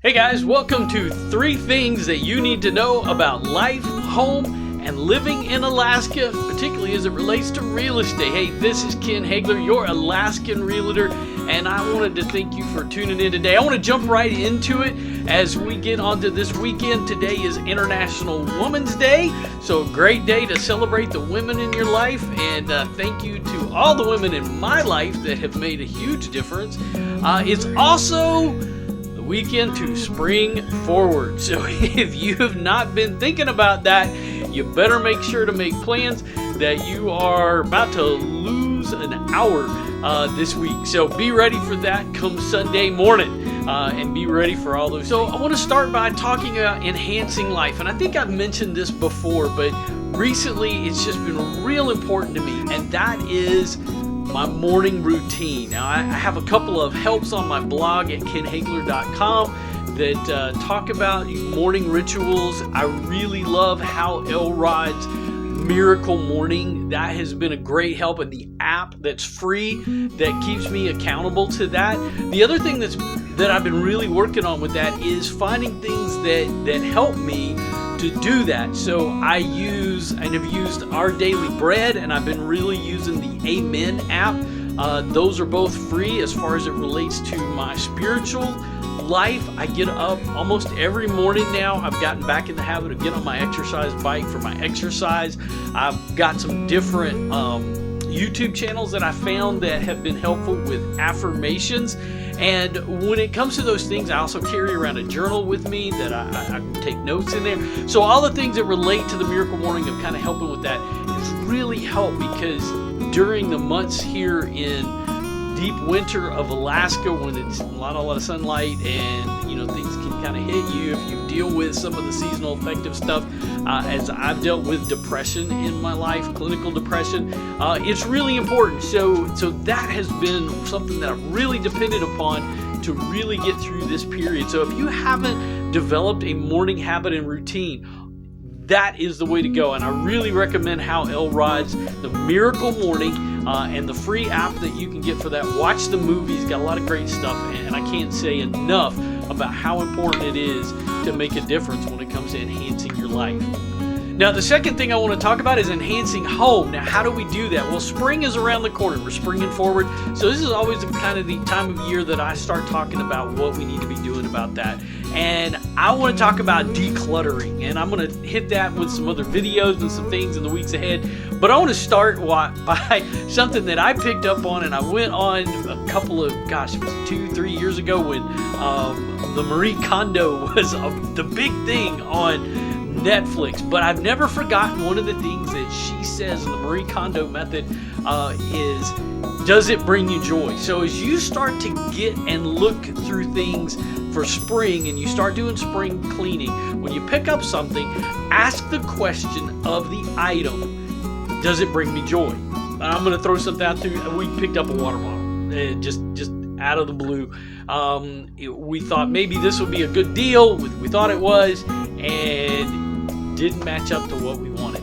Hey guys, welcome to 3 things that you need to know about life, home, and living in Alaska, particularly as it relates to real estate. Hey, this is Ken Hagler, your Alaskan realtor, and I wanted to thank you for tuning in today. I want to jump right into it as we get onto this weekend. Today is International Women's Day, so a great day to celebrate the women in your life, and thank you to all the women in my life that have made a huge difference. It's also weekend to spring forward. So if you have not been thinking about that, you better make sure to make plans that you are about to lose an hour this week. So be ready for that come Sunday morning and be ready for all those. So I want to start by talking about enhancing life. And I think I've mentioned this before, but recently it's just been real important to me, and that is my morning routine. Now, I have a couple of helps on my blog at kenhagler.com that talk about morning rituals. I really love how Elrod's Miracle Morning, that has been a great help, and the app that's free that keeps me accountable to that. The other thing that I've been really working on with that is finding things that help me to do that. So I use and have used Our Daily Bread, and I've been really using the Amen app. Those are both free as far as it relates to my spiritual life. I get up almost every morning now. I've gotten back in the habit of getting on my exercise bike for my exercise. I've got some different YouTube channels that I found that have been helpful with affirmations. And when it comes to those things, I also carry around a journal with me that I take notes in there. So all the things that relate to the Miracle Morning of kind of helping with that, it's really helped, because during the months here in deep winter of Alaska, when it's a lot of sunlight and things can kind of hit you if you deal with some of the seasonal affective stuff, as I've dealt with depression in my life, clinical depression, it's really important. So that has been something that I've really depended upon to really get through this period. So if you haven't developed a morning habit and routine, that is the way to go. And I really recommend how Elrod's The Miracle Morning and the free app that you can get for that. Watch the movies, got a lot of great stuff, and I can't say enough about how important it is to make a difference when it comes to enhancing your life. Now, the second thing I want to talk about is enhancing home. Now, how do we do that? Well, spring is around the corner. We're springing forward. So this is always kind of the time of year that I start talking about what we need to be doing about that. And I want to talk about decluttering. And I'm going to hit that with some other videos and some things in the weeks ahead. But I want to start by something that I picked up on, and I went on a couple of, it was 2-3 years ago when the Marie Kondo was the big thing on Netflix. But I've never forgotten one of the things that she says in the Marie Kondo method is, does it bring you joy? So as you start to get and look through things for spring and you start doing spring cleaning, when you pick up something, ask the question of the item, does it bring me joy? I'm going to throw something out there. We picked up a water bottle, just out of the blue. We thought maybe this would be a good deal. We thought it was, and didn't match up to what we wanted.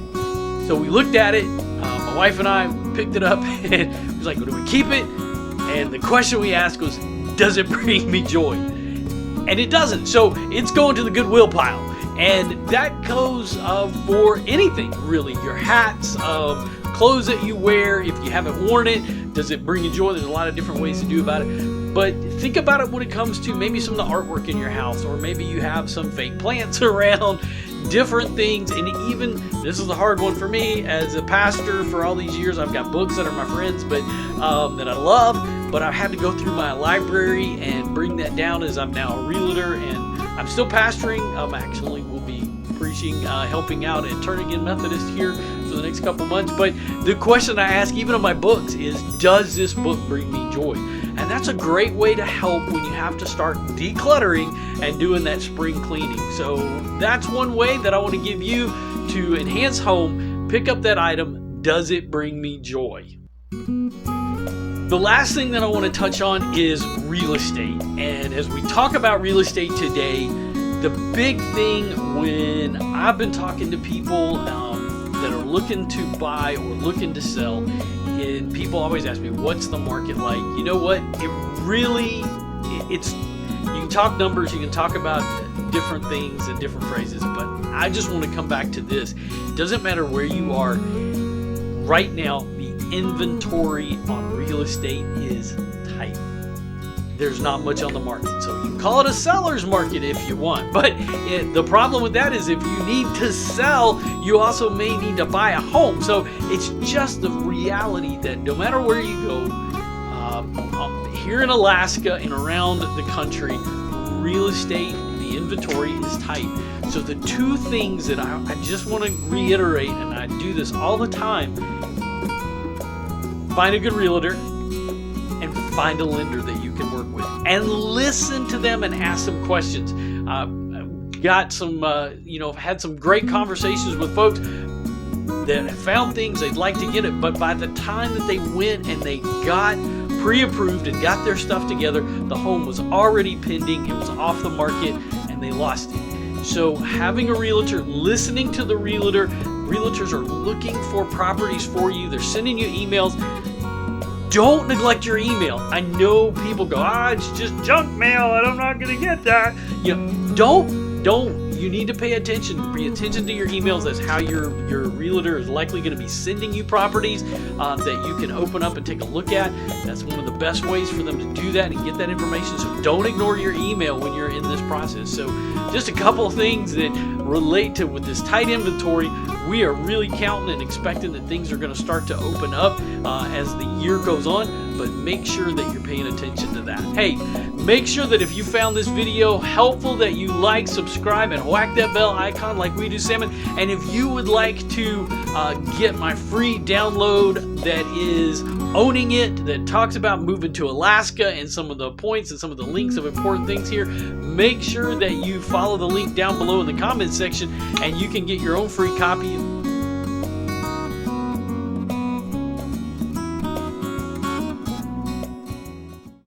So we looked at it. My wife and I picked it up, and it was like, do we keep it? And the question we asked was, does it bring me joy? And it doesn't. So it's going to the Goodwill pile. And that goes for anything, really. Your hats, clothes that you wear, if you haven't worn it, does it bring you joy? There's a lot of different ways to do about it. But think about it when it comes to maybe some of the artwork in your house, or maybe you have some fake plants around, different things. And even, this is the hard one for me as a pastor for all these years. I've got books that are my friends, but that I love, but I've had to go through my library and bring that down as I'm now a realtor, and I'm still pastoring. Actually will be preaching, helping out at Turn Again Methodist here for the next couple months. But the question I ask even in my books is, does this book bring me joy? And that's a great way to help when you have to start decluttering and doing that spring cleaning. So that's one way that I want to give you to enhance home. Pick up that item. Does it bring me joy? The last thing that I want to touch on is real estate. And as we talk about real estate today, the big thing when I've been talking to people that are looking to buy or looking to sell, and people always ask me, what's the market like? You know what? It's you can talk numbers, you can talk about different things and different phrases, but I just want to come back to this. It doesn't matter where you are. Right now, the inventory on real estate is tight. There's not much on the market. So you can call it a seller's market if you want. But the problem with that is if you need to sell, you also may need to buy a home. So it's just the reality that no matter where you go, here in Alaska and around the country, real estate, the inventory is tight. So the two things that I just want to reiterate, and I do this all the time: find a good realtor and find a lender that you can work with, and listen to them and ask them questions. Got some, had some great conversations with folks that have found things they'd like to get it, but by the time that they went and they got pre-approved and got their stuff together, the home was already pending, it was off the market, and they lost it. So having a realtor, listening to the realtor, realtors are looking for properties for you. They're sending you emails. Don't neglect your email. I know people go, it's just junk mail and I'm not going to get that. Don't. You need to pay attention. Pay attention to your emails. That's how your realtor is likely going to be sending you properties that you can open up and take a look at. That's one of the best ways for them to do that and get that information. So don't ignore your email when you're in this process. So just a couple of things that relate to with this tight inventory. We are really counting and expecting that things are going to start to open up as the year goes on, but make sure that you're paying attention to that. Hey, make sure that if you found this video helpful, that you like, subscribe, and whack that bell icon like we do, Salmon. And if you would like to get my free download that is Owning It, that talks about moving to Alaska and some of the points and some of the links of important things here, make sure that you follow the link down below in the comments section, and you can get your own free copy